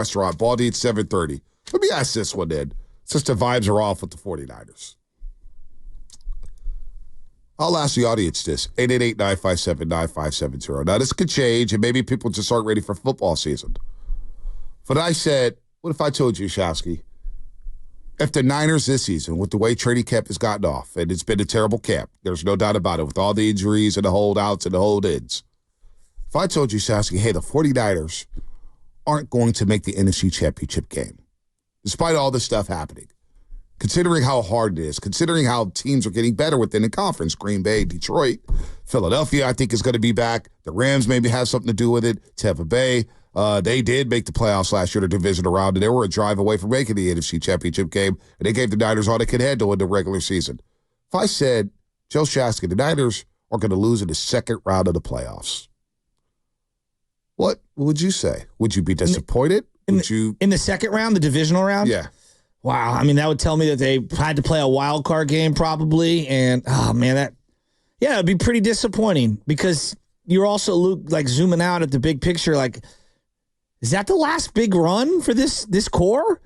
restaurant. Baldy at 7:30. Let me ask this one then, since the vibes are off with the 49ers. I'll ask the audience this, 888-957-9570. Now, this could change, and maybe people just aren't ready for football season. But I said, what if I told you, Shasky, if the Niners this season, with the way training camp has gotten off, and it's been a terrible camp, there's no doubt about it, with all the injuries and the holdouts and the hold-ins. If I told you, Shasky, hey, the 49ers aren't going to make the NFC Championship game, despite all this stuff happening, considering how hard it is, considering how teams are getting better within the conference, Green Bay, Detroit, Philadelphia, I think is going to be back. The Rams maybe have something to do with it. Tampa Bay, they did make the playoffs last year, the Divisional Round, and they were a drive away from making the NFC Championship game, and they gave the Niners all they could handle in the regular season. If I said, Joe Shasky, the Niners are going to lose in the second round of the playoffs, what would you say? Would you be disappointed? In the second round, the divisional round? Yeah. Wow. I mean, that would tell me that they had to play a wild card game probably. And, oh, man, it'd be pretty disappointing because you're also, like, zooming out at the big picture. Like, is that the last big run for this core?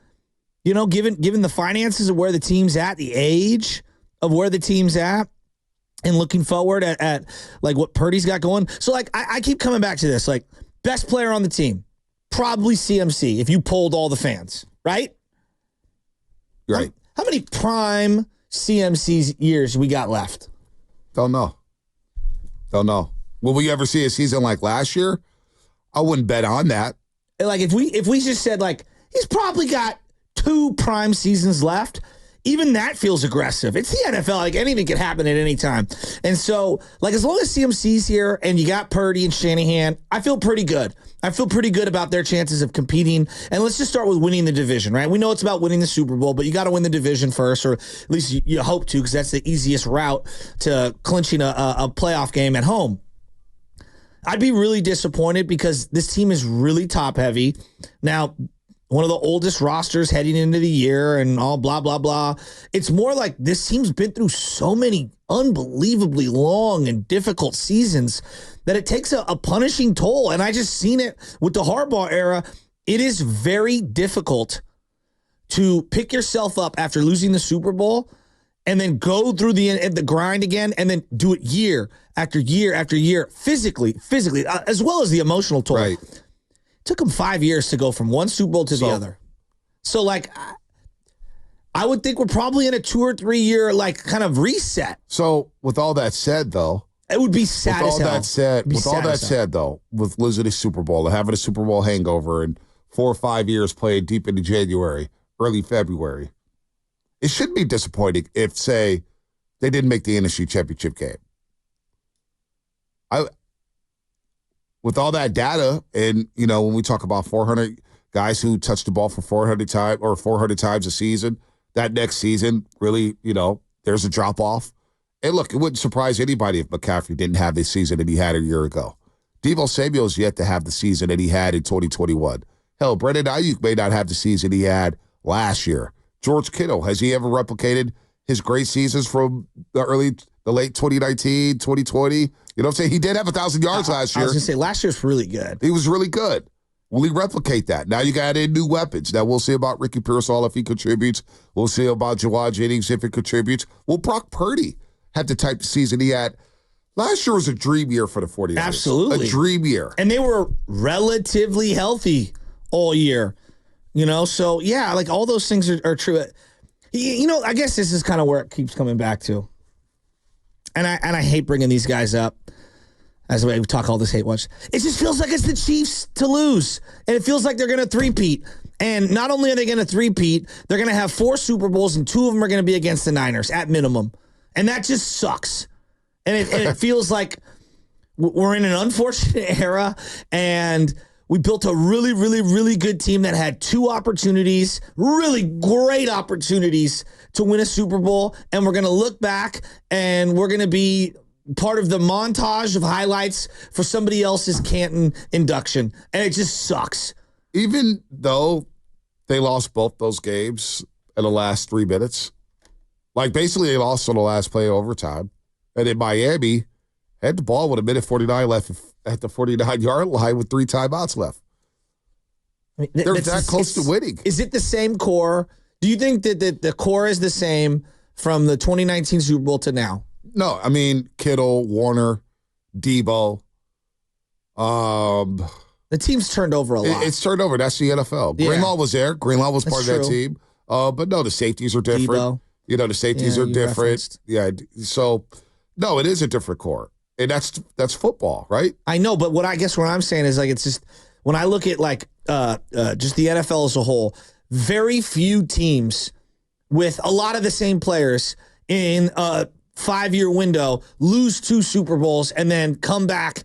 You know, given the finances of where the team's at, the age of where the team's at, and looking forward at like, what Purdy's got going. So, like, I keep coming back to this. Like, best player on the team, probably CMC, if you polled all the fans, right? Right. How many prime CMC's years we got left? Don't know. Will we ever see a season like last year? I wouldn't bet on that. Like, if we just said, like, he's probably got 2 prime seasons left, even that feels aggressive. It's the NFL. Like, anything can happen at any time. And so, like, as long as CMC's here and you got Purdy and Shanahan, I feel pretty good. I feel pretty good about their chances of competing. And let's just start with winning the division, right? We know it's about winning the Super Bowl, but you got to win the division first, or at least you hope to, because that's the easiest route to clinching a playoff game at home. I'd be really disappointed because this team is really top-heavy. Now, one of the oldest rosters heading into the year and all blah, blah, blah. It's more like this team's been through so many unbelievably long and difficult seasons that it takes a punishing toll. And I just seen it with the Harbaugh era. It is very difficult to pick yourself up after losing the Super Bowl and then go through the grind again and then do it year after year after year, physically, as well as the emotional toll. Right. Took them 5 years to go from one Super Bowl to the other. So, like, I would think we're probably in a 2 or 3 year, like, kind of reset. So, with all that said, though, it would be sad as hell. With all that said, though, with losing a Super Bowl and having a Super Bowl hangover and 4 or 5 years playing deep into January, early February, it shouldn't be disappointing if, say, they didn't make the NFC Championship game. With all that data, and, you know, when we talk about 400 guys who touch the ball for 400 times a season, that next season, really, you know, there's a drop-off. And look, it wouldn't surprise anybody if McCaffrey didn't have the season that he had a year ago. Deebo Samuel's yet to have the season that he had in 2021. Hell, Brandon Ayuk may not have the season he had last year. George Kittle, has he ever replicated his great seasons from the late 2019, 2020? You know what I'm saying? He did have 1,000 yards last year. I was going to say, last year's really good. He was really good. Will he replicate that? Now you got in new weapons. Now we'll see about Ricky Pearsall if he contributes. We'll see about Jawad Jennings if he contributes. Will Brock Purdy have the type of season he had? Last year was a dream year for the 49ers. Absolutely. A dream year. And they were relatively healthy all year. You know, so, yeah, like, all those things are true. You know, I guess this is kind of where it keeps coming back to. And I hate bringing these guys up as the way we talk all this hate watch. It just feels like it's the Chiefs to lose. And it feels like they're going to three-peat. And not only are they going to three-peat, they're going to have 4 Super Bowls, and 2 of them are going to be against the Niners at minimum. And that just sucks. And it feels like we're in an unfortunate era, and we built a really, really, really good team that had 2 opportunities, really great opportunities to win a Super Bowl. And we're going to look back and we're going to be part of the montage of highlights for somebody else's Canton induction. And it just sucks. Even though they lost both those games in the last 3 minutes, like basically they lost on the last play of overtime. And in Miami, had the ball with 1:49 left at the 49-yard line with 3 timeouts left. They're that close to winning. Is it the same core? Do you think that the core is the same from the 2019 Super Bowl to now? No, I mean, Kittle, Warner, Debo. The team's turned over a lot. It's turned over. That's the NFL. Yeah. Greenlaw was there. Greenlaw was part of that true. team. But no, the safeties are different. Debo. You know, the safeties are different. Referenced. Yeah. So, no, it is a different core. And that's football, right? I know, but what I'm saying is, like, it's just when I look at, like, just the NFL as a whole, very few teams with a lot of the same players in a 5-year window lose 2 Super Bowls and then come back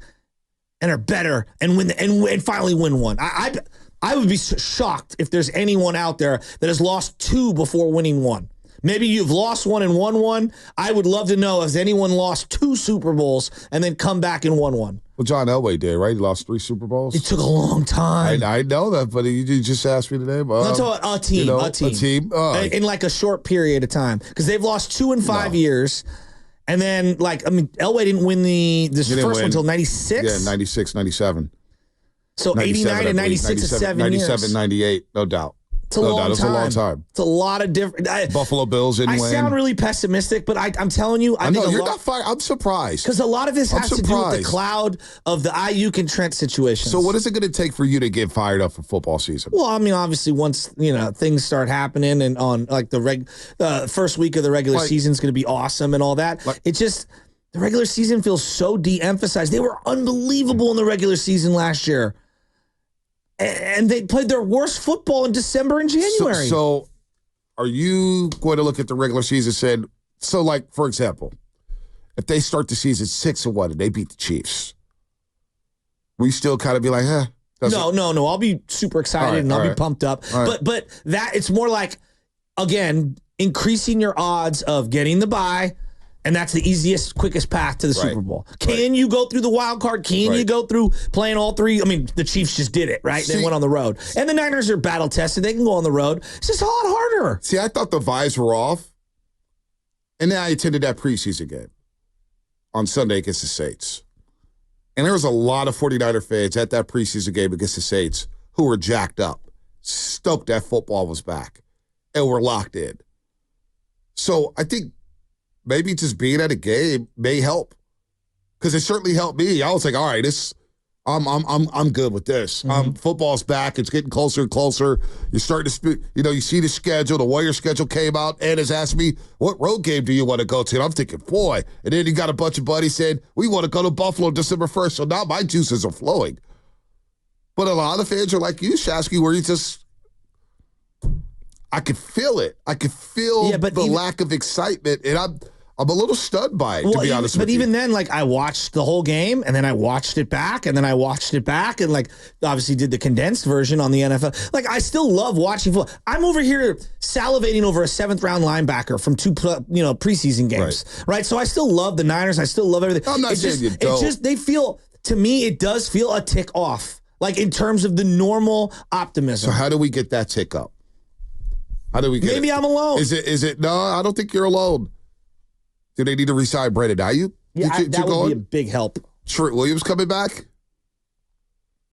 and are better and win and finally win one. I would be shocked if there's anyone out there that has lost 2 before winning one. Maybe you've lost one and won one. I would love to know, has anyone lost 2 Super Bowls and then come back and won one? Well, John Elway did, right? He lost 3 Super Bowls. It took a long time. I know that, but you just asked me today. I'm talking about a team. A team. In like a short period of time. Because they've lost 2 in 5 years. And then, like, I mean, Elway didn't win this first one until 96? Yeah, 96, 97. So 89 and 96 is 7 years. 97, 98, no doubt. It's a long time. It's a long time. It's a lot of different. Buffalo Bills didn't win. I sound really pessimistic, but I'm telling you, I know you're not fired. I'm surprised because a lot of this has to do with the cloud of the Ayuk and Trent situation. So, what is it going to take for you to get fired up for football season? Well, I mean, obviously, once things start happening and on like the first week of the regular season is going to be awesome and all that. It just the regular season feels so de-emphasized. They were unbelievable in the regular season last year. And they played their worst football in December and January. So are you going to look at the regular season like, for example, if they start the season 6-1 and they beat the Chiefs, we still kind of be like, No. I'll be super excited and I'll be pumped up. But that it's more like, again, increasing your odds of getting the bye. And that's the easiest, quickest path to the Super Bowl. Can you go through the wild card? Can you go through playing all 3? I mean, the Chiefs just did it, right? They went on the road. And the Niners are battle tested. They can go on the road. It's just a lot harder. See, I thought the vibes were off. And then I attended that preseason game on Sunday against the Saints. And there was a lot of 49er fans at that preseason game against the Saints who were jacked up, stoked that football was back, and were locked in. So I think maybe just being at a game may help, because it certainly helped me. I was like, all right, I'm good with this. Football's back. It's getting closer and closer. You're starting to, you see the schedule. The Warriors schedule came out. Ed has asked me, what road game do you want to go to? And I'm thinking, boy. And then he got a bunch of buddies saying, we want to go to Buffalo December 1st. So now my juices are flowing. But a lot of fans are like you, Shasky, where you just, I could feel it. I could feel the lack of excitement. And I'm a little stunned by it, to be honest with you. But even then, like, I watched the whole game, and then I watched it back, and then I watched it back, and, like, obviously did the condensed version on the NFL. Like, I still love watching football. I'm over here salivating over a 7th-round linebacker from 2 preseason games, right? So I still love the Niners. I still love everything. I'm not saying you don't. It's just, they feel, to me, it does feel a tick off, like, in terms of the normal optimism. So how do we get that tick up? How do we get Maybe it? I'm alone. Is it? No, I don't think you're alone. Do they need to re-sign Brandon Ayuk? Yeah, that would be a big help. Trent Williams coming back?